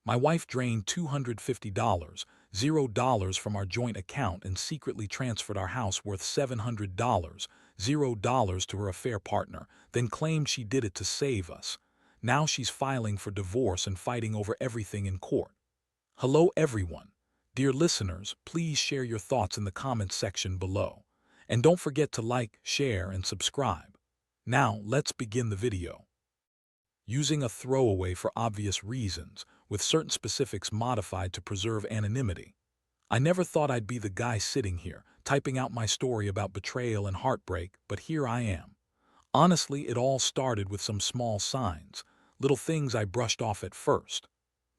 My wife drained $250, $0 from our joint account and secretly transferred our house worth $700, $0 to her affair partner, then claimed she did it to save us. Now she's filing for divorce and fighting over everything in court. Hello everyone. Dear listeners, please share your thoughts in the comments section below. And don't forget to like, share, and subscribe. Now, let's begin the video. Using a throwaway for obvious reasons, with certain specifics modified to preserve anonymity. I never thought I'd be the guy sitting here, typing out my story about betrayal and heartbreak, but here I am. Honestly, it all started with some small signs, little things I brushed off at first.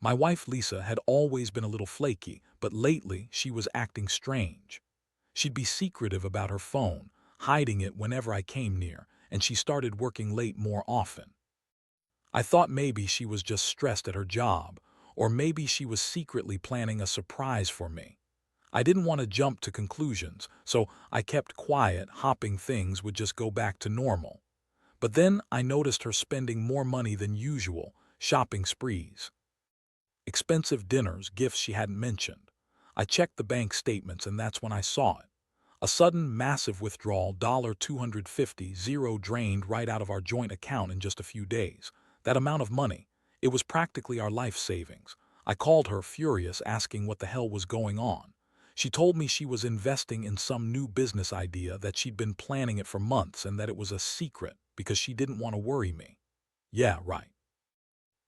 My wife Lisa had always been a little flaky, but lately she was acting strange. She'd be secretive about her phone, hiding it whenever I came near, and she started working late more often. I thought maybe she was just stressed at her job, or maybe she was secretly planning a surprise for me. I didn't want to jump to conclusions, so I kept quiet, hoping things would just go back to normal. But then I noticed her spending more money than usual, shopping sprees. Expensive dinners, gifts she hadn't mentioned. I checked the bank statements and that's when I saw it. A sudden, massive withdrawal, $250, zero drained right out of our joint account in just a few days. That amount of money, it was practically our life savings. I called her, furious, asking what the hell was going on. She told me she was investing in some new business idea, that she'd been planning it for months and that it was a secret because she didn't want to worry me. Yeah, right.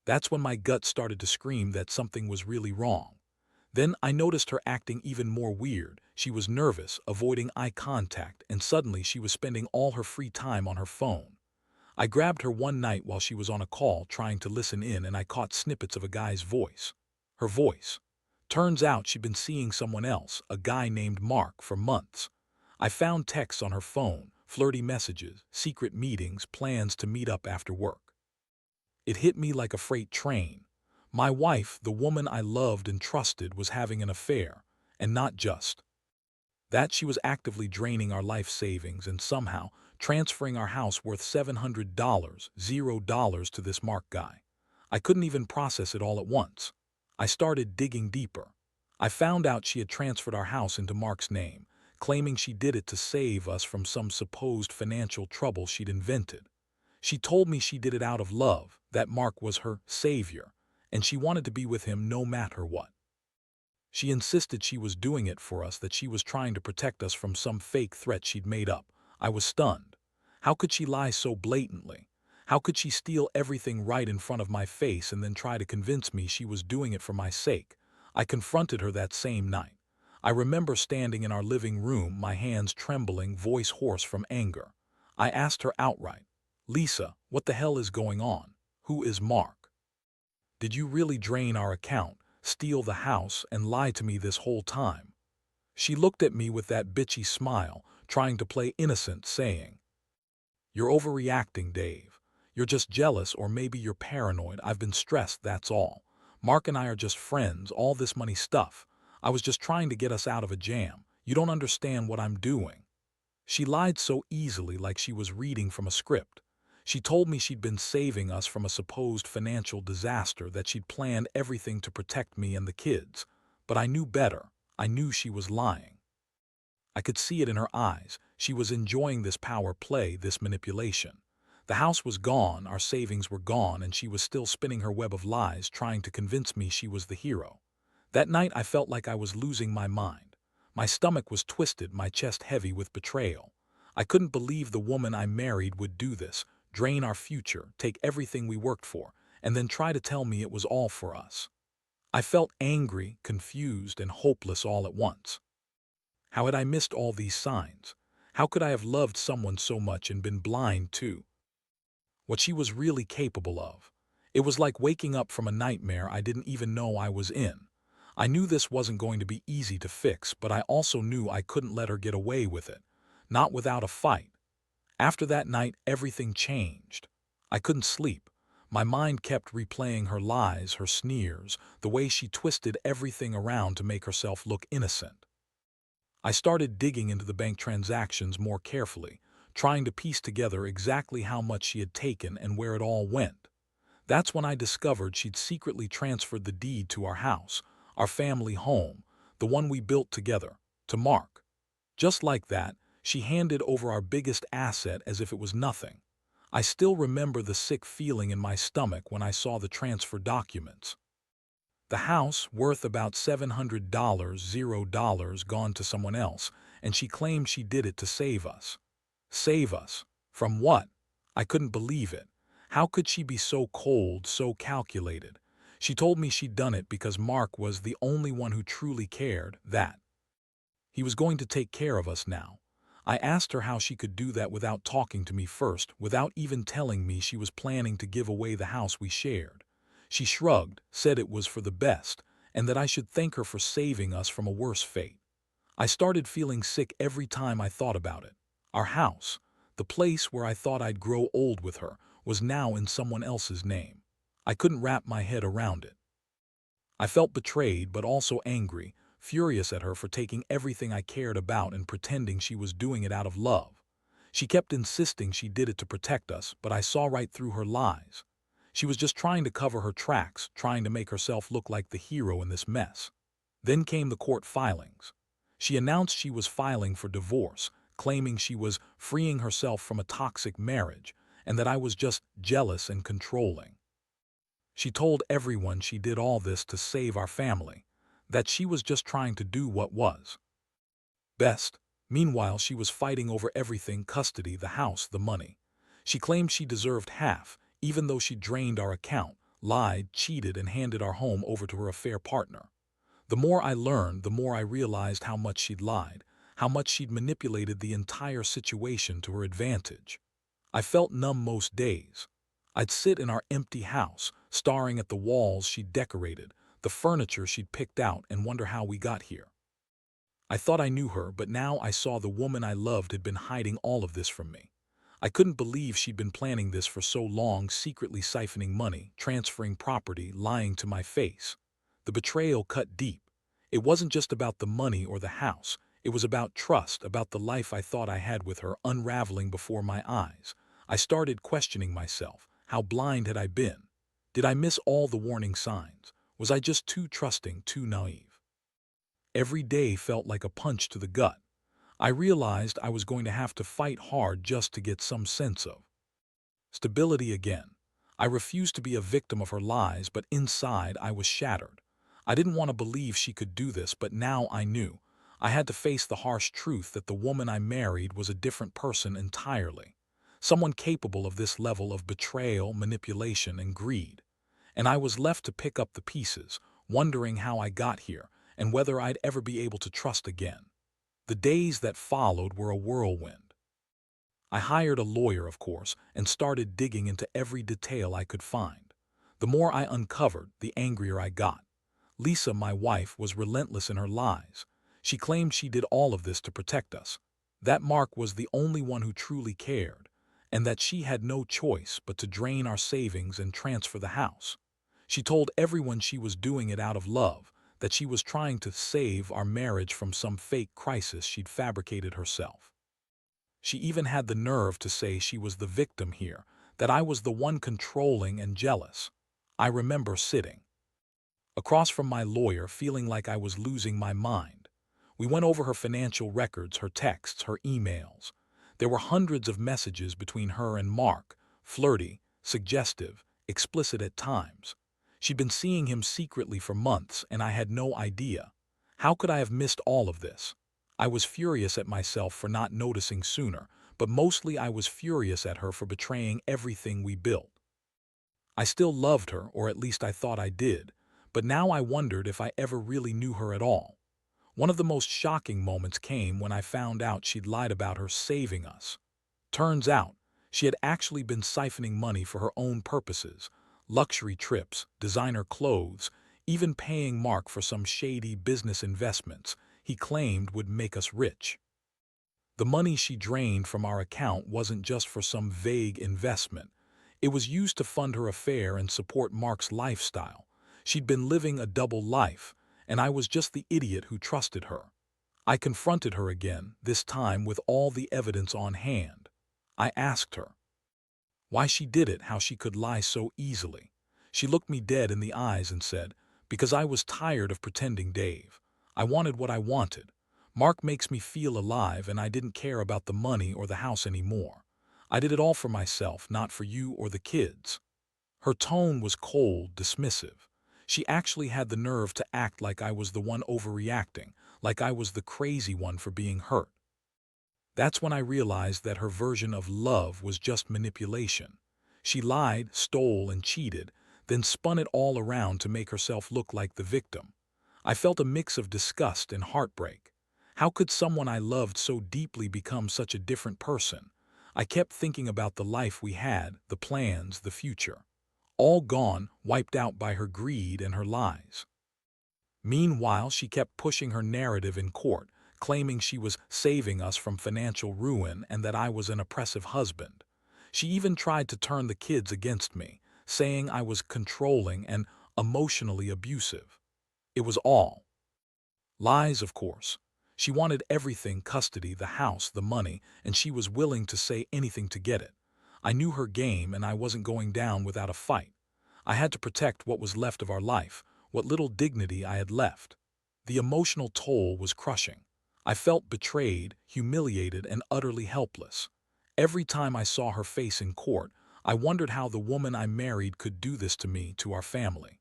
That's when my gut started to scream that something was really wrong. Then I noticed her acting even more weird. She was nervous, avoiding eye contact, and suddenly she was spending all her free time on her phone. I grabbed her one night while she was on a call trying to listen in, and I caught snippets of a guy's voice. Her voice. Turns out she'd been seeing someone else, a guy named Mark, for months. I found texts on her phone, flirty messages, secret meetings, plans to meet up after work. It hit me like a freight train. My wife, the woman I loved and trusted, was having an affair, and not just that, she was actively draining our life savings and somehow transferring our house worth $700, $0 to this Mark guy. I couldn't even process it all at once. I started digging deeper. I found out she had transferred our house into Mark's name, claiming she did it to save us from some supposed financial trouble she'd invented. She told me she did it out of love, that Mark was her savior, and she wanted to be with him no matter what. She insisted she was doing it for us, that she was trying to protect us from some fake threat she'd made up. I was stunned. How could she lie so blatantly? How could she steal everything right in front of my face and then try to convince me she was doing it for my sake? I confronted her that same night. I remember standing in our living room, my hands trembling, voice hoarse from anger. I asked her outright, "Lisa, what the hell is going on? Who is Mark? Did you really drain our account, steal the house, and lie to me this whole time?" She looked at me with that bitchy smile, trying to play innocent, saying, "You're overreacting, Dave. You're just jealous, or maybe you're paranoid. I've been stressed, that's all. Mark and I are just friends, all this money stuff. I was just trying to get us out of a jam. You don't understand what I'm doing." She lied so easily, like she was reading from a script. She told me she'd been saving us from a supposed financial disaster, that she'd planned everything to protect me and the kids. But I knew better. I knew she was lying. I could see it in her eyes. She was enjoying this power play, this manipulation. The house was gone, our savings were gone, and she was still spinning her web of lies, trying to convince me she was the hero. That night I felt like I was losing my mind. My stomach was twisted, my chest heavy with betrayal. I couldn't believe the woman I married would do this, drain our future, take everything we worked for, and then try to tell me it was all for us. I felt angry, confused, and hopeless all at once. How had I missed all these signs? How could I have loved someone so much and been blind to what she was really capable of? It was like waking up from a nightmare I didn't even know I was in. I knew this wasn't going to be easy to fix, but I also knew I couldn't let her get away with it. Not without a fight. After that night, everything changed. I couldn't sleep. My mind kept replaying her lies, her sneers, the way she twisted everything around to make herself look innocent. I started digging into the bank transactions more carefully, trying to piece together exactly how much she had taken and where it all went. That's when I discovered she'd secretly transferred the deed to our house, our family home, the one we built together, to Mark. Just like that, she handed over our biggest asset as if it was nothing. I still remember the sick feeling in my stomach when I saw the transfer documents. The house, worth about $700, $0 gone to someone else, and she claimed she did it to save us. Save us? From what? I couldn't believe it. How could she be so cold, so calculated? She told me she'd done it because Mark was the only one who truly cared, that he was going to take care of us now. I asked her how she could do that without talking to me first, without even telling me she was planning to give away the house we shared. She shrugged, said it was for the best, and that I should thank her for saving us from a worse fate. I started feeling sick every time I thought about it. Our house, the place where I thought I'd grow old with her, was now in someone else's name. I couldn't wrap my head around it. I felt betrayed but also angry, furious at her for taking everything I cared about and pretending she was doing it out of love. She kept insisting she did it to protect us, but I saw right through her lies. She was just trying to cover her tracks, trying to make herself look like the hero in this mess. Then came the court filings. She announced she was filing for divorce, claiming she was freeing herself from a toxic marriage, and that I was just jealous and controlling. She told everyone she did all this to save our family, that she was just trying to do what was best. Meanwhile, she was fighting over everything: custody, the house, the money. She claimed she deserved half, even though she drained our account, lied, cheated, and handed our home over to her affair partner. The more I learned, the more I realized how much she'd lied, how much she'd manipulated the entire situation to her advantage. I felt numb most days. I'd sit in our empty house, staring at the walls she'd decorated, the furniture she'd picked out, and wonder how we got here. I thought I knew her, but now I saw the woman I loved had been hiding all of this from me. I couldn't believe she'd been planning this for so long, secretly siphoning money, transferring property, lying to my face. The betrayal cut deep. It wasn't just about the money or the house. It was about trust, about the life I thought I had with her unraveling before my eyes. I started questioning myself. How blind had I been? Did I miss all the warning signs? Was I just too trusting, too naive? Every day felt like a punch to the gut. I realized I was going to have to fight hard just to get some sense of stability again. I refused to be a victim of her lies, but inside I was shattered. I didn't want to believe she could do this, but now I knew. I had to face the harsh truth that the woman I married was a different person entirely. Someone capable of this level of betrayal, manipulation, and greed. And I was left to pick up the pieces, wondering how I got here and whether I'd ever be able to trust again. The days that followed were a whirlwind. I hired a lawyer, of course, and started digging into every detail I could find. The more I uncovered, the angrier I got. Lisa, my wife, was relentless in her lies. She claimed she did all of this to protect us, that Mark was the only one who truly cared, and that she had no choice but to drain our savings and transfer the house. She told everyone she was doing it out of love, that she was trying to save our marriage from some fake crisis she'd fabricated herself. She even had the nerve to say she was the victim here, that I was the one controlling and jealous. I remember sitting across from my lawyer, feeling like I was losing my mind. We went over her financial records, her texts, her emails. There were hundreds of messages between her and Mark, flirty, suggestive, explicit at times. She'd been seeing him secretly for months, and I had no idea. How could I have missed all of this? I was furious at myself for not noticing sooner, but mostly I was furious at her for betraying everything we built. I still loved her, or at least I thought I did, but now I wondered if I ever really knew her at all. One of the most shocking moments came when I found out she'd lied about her saving us. Turns out, she had actually been siphoning money for her own purposes: luxury trips, designer clothes, even paying Mark for some shady business investments he claimed would make us rich. The money she drained from our account wasn't just for some vague investment. It was used to fund her affair and support Mark's lifestyle. She'd been living a double life, and I was just the idiot who trusted her. I confronted her again, this time with all the evidence on hand. I asked her why she did it, how she could lie so easily. She looked me dead in the eyes and said, "Because I was tired of pretending, Dave. I wanted what I wanted. Mark makes me feel alive, and I didn't care about the money or the house anymore. I did it all for myself, not for you or the kids." Her tone was cold, dismissive. She actually had the nerve to act like I was the one overreacting, like I was the crazy one for being hurt. That's when I realized that her version of love was just manipulation. She lied, stole, and cheated, then spun it all around to make herself look like the victim. I felt a mix of disgust and heartbreak. How could someone I loved so deeply become such a different person? I kept thinking about the life we had, the plans, the future. All gone, wiped out by her greed and her lies. Meanwhile, she kept pushing her narrative in court, claiming she was saving us from financial ruin and that I was an oppressive husband. She even tried to turn the kids against me, saying I was controlling and emotionally abusive. It was all lies, of course. She wanted everything: custody, the house, the money, and she was willing to say anything to get it. I knew her game, and I wasn't going down without a fight. I had to protect what was left of our life, what little dignity I had left. The emotional toll was crushing. I felt betrayed, humiliated, and utterly helpless. Every time I saw her face in court, I wondered how the woman I married could do this to me, to our family.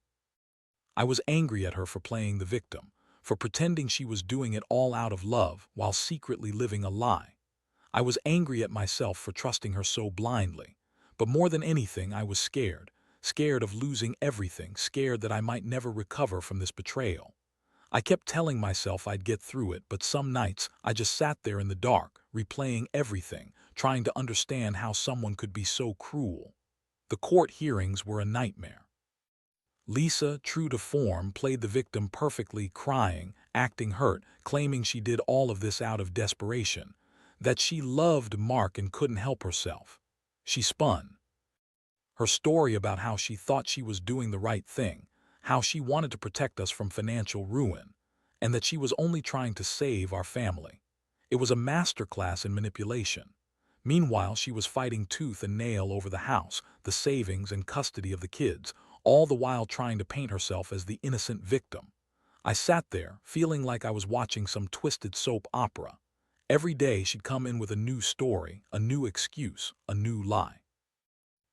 I was angry at her for playing the victim, for pretending she was doing it all out of love while secretly living a lie. I was angry at myself for trusting her so blindly. But more than anything, I was scared. Scared of losing everything, scared that I might never recover from this betrayal. I kept telling myself I'd get through it, but some nights I just sat there in the dark, replaying everything, trying to understand how someone could be so cruel. The court hearings were a nightmare. Lisa, true to form, played the victim perfectly, crying, acting hurt, claiming she did all of this out of desperation, that she loved Mark and couldn't help herself. She spun her story about how she thought she was doing the right thing, how she wanted to protect us from financial ruin, and that she was only trying to save our family. It was a masterclass in manipulation. Meanwhile, she was fighting tooth and nail over the house, the savings, and custody of the kids, all the while trying to paint herself as the innocent victim. I sat there, feeling like I was watching some twisted soap opera. Every day she'd come in with a new story, a new excuse, a new lie.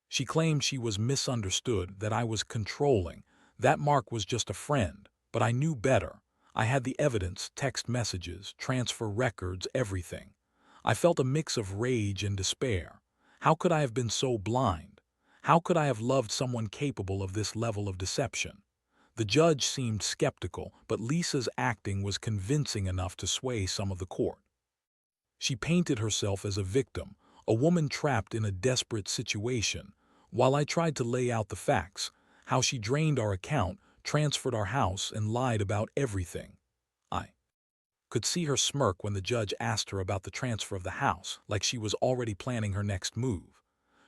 She claimed she was misunderstood, that I was controlling, that Mark was just a friend, but I knew better. I had the evidence: text messages, transfer records, everything. I felt a mix of rage and despair. How could I have been so blind? How could I have loved someone capable of this level of deception? The judge seemed skeptical, but Lisa's acting was convincing enough to sway some of the court. She painted herself as a victim, a woman trapped in a desperate situation, while I tried to lay out the facts: how she drained our account, transferred our house, and lied about everything. I could see her smirk when the judge asked her about the transfer of the house, like she was already planning her next move.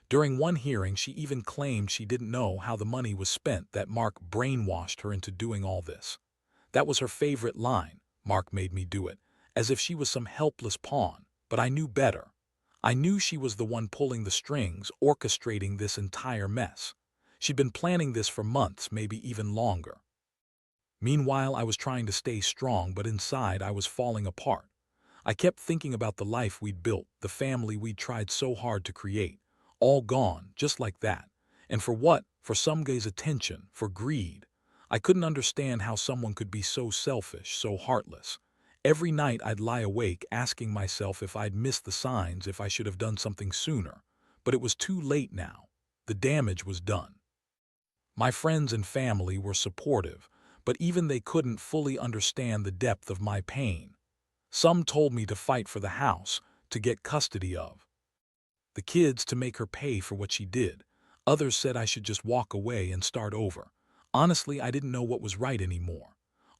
During one hearing, she even claimed she didn't know how the money was spent, that Mark brainwashed her into doing all this. That was her favorite line: "Mark made me do it," as if she was some helpless pawn. But I knew better. I knew she was the one pulling the strings, orchestrating this entire mess. She'd been planning this for months, maybe even longer. Meanwhile, I was trying to stay strong, but inside I was falling apart. I kept thinking about the life we'd built, the family we'd tried so hard to create. All gone, just like that. And for what? For some guy's attention, for greed. I couldn't understand how someone could be so selfish, so heartless. Every night I'd lie awake asking myself if I'd missed the signs, if I should have done something sooner. But it was too late now. The damage was done. My friends and family were supportive, but even they couldn't fully understand the depth of my pain. Some told me to fight for the house, to get custody of the kids, to make her pay for what she did. Others said I should just walk away and start over. Honestly, I didn't know what was right anymore.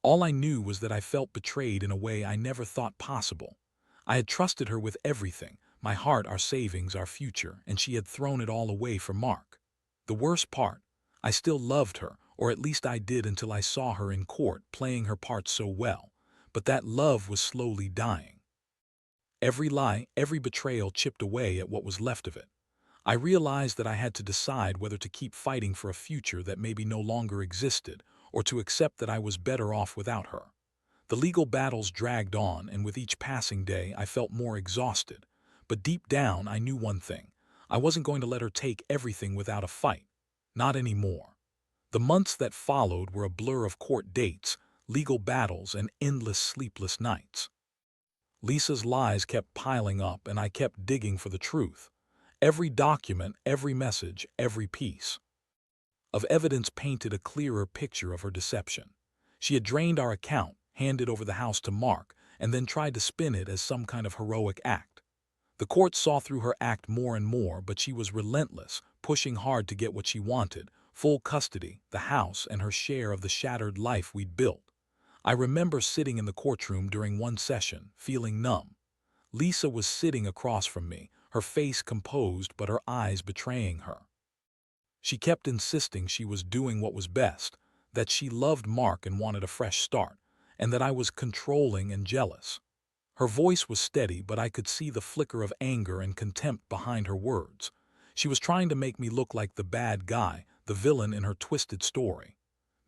All I knew was that I felt betrayed in a way I never thought possible. I had trusted her with everything: my heart, our savings, our future, and she had thrown it all away for Mark. The worst part: I still loved her, or at least I did until I saw her in court playing her part so well. But that love was slowly dying. Every lie, every betrayal chipped away at what was left of it. I realized that I had to decide whether to keep fighting for a future that maybe no longer existed, or to accept that I was better off without her. The legal battles dragged on, and with each passing day I felt more exhausted. But deep down I knew one thing. I wasn't going to let her take everything without a fight. Not anymore. The months that followed were a blur of court dates, legal battles, and endless sleepless nights. Lisa's lies kept piling up, and I kept digging for the truth. Every document, every message, every piece of evidence painted a clearer picture of her deception. She had drained our account, handed over the house to Mark, and then tried to spin it as some kind of heroic act. The court saw through her act more and more, but she was relentless, pushing hard to get what she wanted: full custody, the house, and her share of the shattered life we'd built. I remember sitting in the courtroom during one session, feeling numb. Lisa was sitting across from me, her face composed but her eyes betraying her. She kept insisting she was doing what was best, that she loved Mark and wanted a fresh start, and that I was controlling and jealous. Her voice was steady, but I could see the flicker of anger and contempt behind her words. She was trying to make me look like the bad guy, the villain in her twisted story.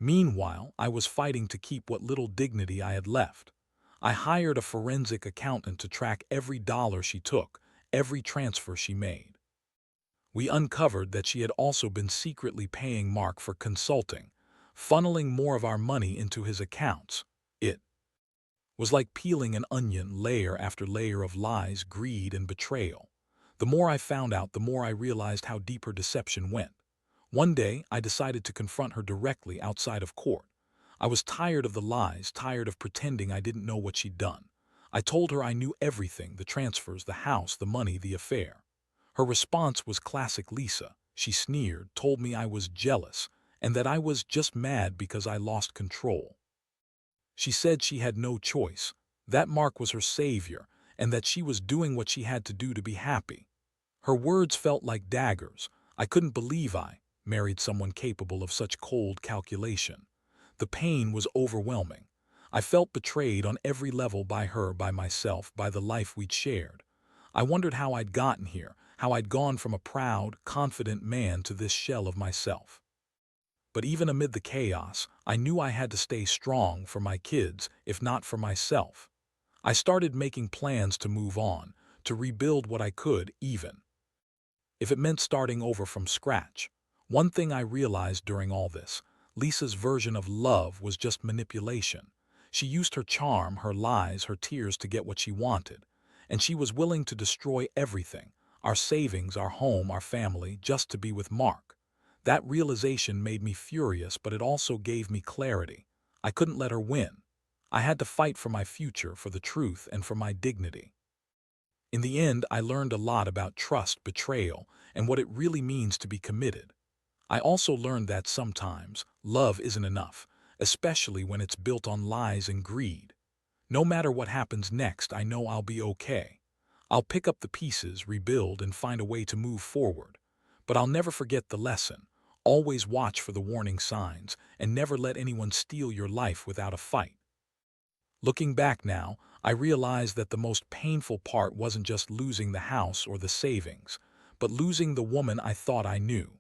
Meanwhile, I was fighting to keep what little dignity I had left. I hired a forensic accountant to track every dollar she took, every transfer she made. We uncovered that she had also been secretly paying Mark for consulting, funneling more of our money into his accounts. It was like peeling an onion, layer after layer of lies, greed, and betrayal. The more I found out, the more I realized how deep her deception went. One day, I decided to confront her directly outside of court. I was tired of the lies, tired of pretending I didn't know what she'd done. I told her I knew everything: the transfers, the house, the money, the affair. Her response was classic Lisa. She sneered, told me I was jealous, and that I was just mad because I lost control. She said she had no choice, that Mark was her savior, and that she was doing what she had to do to be happy. Her words felt like daggers. I couldn't believe I married someone capable of such cold calculation. The pain was overwhelming. I felt betrayed on every level: by her, by myself, by the life we'd shared. I wondered how I'd gotten here, how I'd gone from a proud, confident man to this shell of myself. But even amid the chaos, I knew I had to stay strong for my kids, if not for myself. I started making plans to move on, to rebuild what I could, even if it meant starting over from scratch. One thing I realized during all this: Lisa's version of love was just manipulation. She used her charm, her lies, her tears to get what she wanted. And she was willing to destroy everything: our savings, our home, our family, just to be with Mark. That realization made me furious, but it also gave me clarity. I couldn't let her win. I had to fight for my future, for the truth, and for my dignity. In the end, I learned a lot about trust, betrayal, and what it really means to be committed. I also learned that sometimes love isn't enough, especially when it's built on lies and greed. No matter what happens next, I know I'll be okay. I'll pick up the pieces, rebuild, and find a way to move forward. But I'll never forget the lesson. Always watch for the warning signs, and never let anyone steal your life without a fight. Looking back now, I realize that the most painful part wasn't just losing the house or the savings, but losing the woman I thought I knew.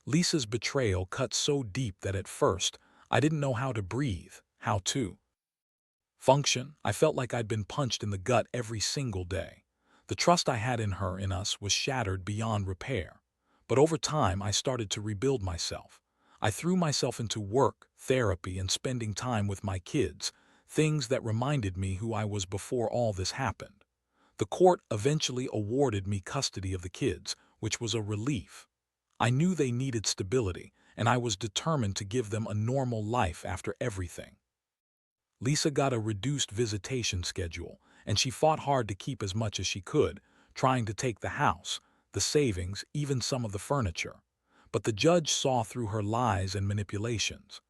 Lisa's betrayal cut so deep that at first, I didn't know how to breathe, how to function. I felt like I'd been punched in the gut every single day. The trust I had in her, in us, was shattered beyond repair. But over time, I started to rebuild myself. I threw myself into work, therapy, and spending time with my kids, things that reminded me who I was before all this happened. The court eventually awarded me custody of the kids, which was a relief. I knew they needed stability, and I was determined to give them a normal life after everything. Lisa got a reduced visitation schedule, and she fought hard to keep as much as she could, trying to take the house, the savings, even some of the furniture. But the judge saw through her lies and manipulations.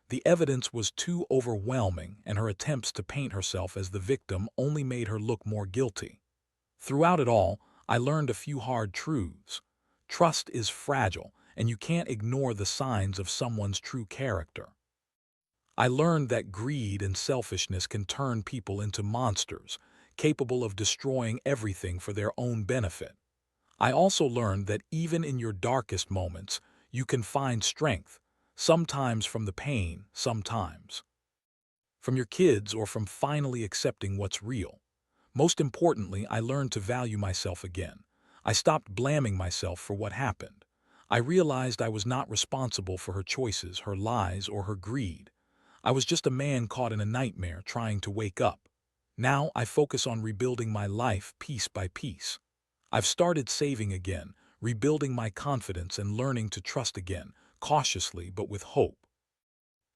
The evidence was too overwhelming, and her attempts to paint herself as the victim only made her look more guilty. Throughout it all, I learned a few hard truths. Trust is fragile, and you can't ignore the signs of someone's true character. I learned that greed and selfishness can turn people into monsters, capable of destroying everything for their own benefit. I also learned that even in your darkest moments, you can find strength, sometimes from the pain, sometimes from your kids or from finally accepting what's real. Most importantly, I learned to value myself again. I stopped blaming myself for what happened. I realized I was not responsible for her choices, her lies, or her greed. I was just a man caught in a nightmare trying to wake up. Now I focus on rebuilding my life piece by piece. I've started saving again, rebuilding my confidence and learning to trust again, cautiously but with hope.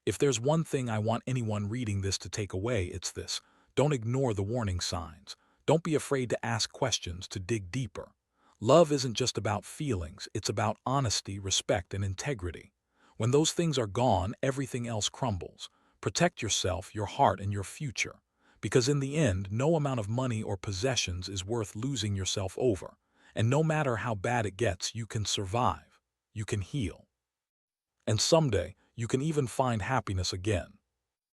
If there's one thing I want anyone reading this to take away, it's this. Don't ignore the warning signs. Don't be afraid to ask questions, to dig deeper. Love isn't just about feelings, it's about honesty, respect, and integrity. When those things are gone, everything else crumbles. Protect yourself, your heart, and your future. Because in the end, no amount of money or possessions is worth losing yourself over. And no matter how bad it gets, you can survive. You can heal. And someday, you can even find happiness again.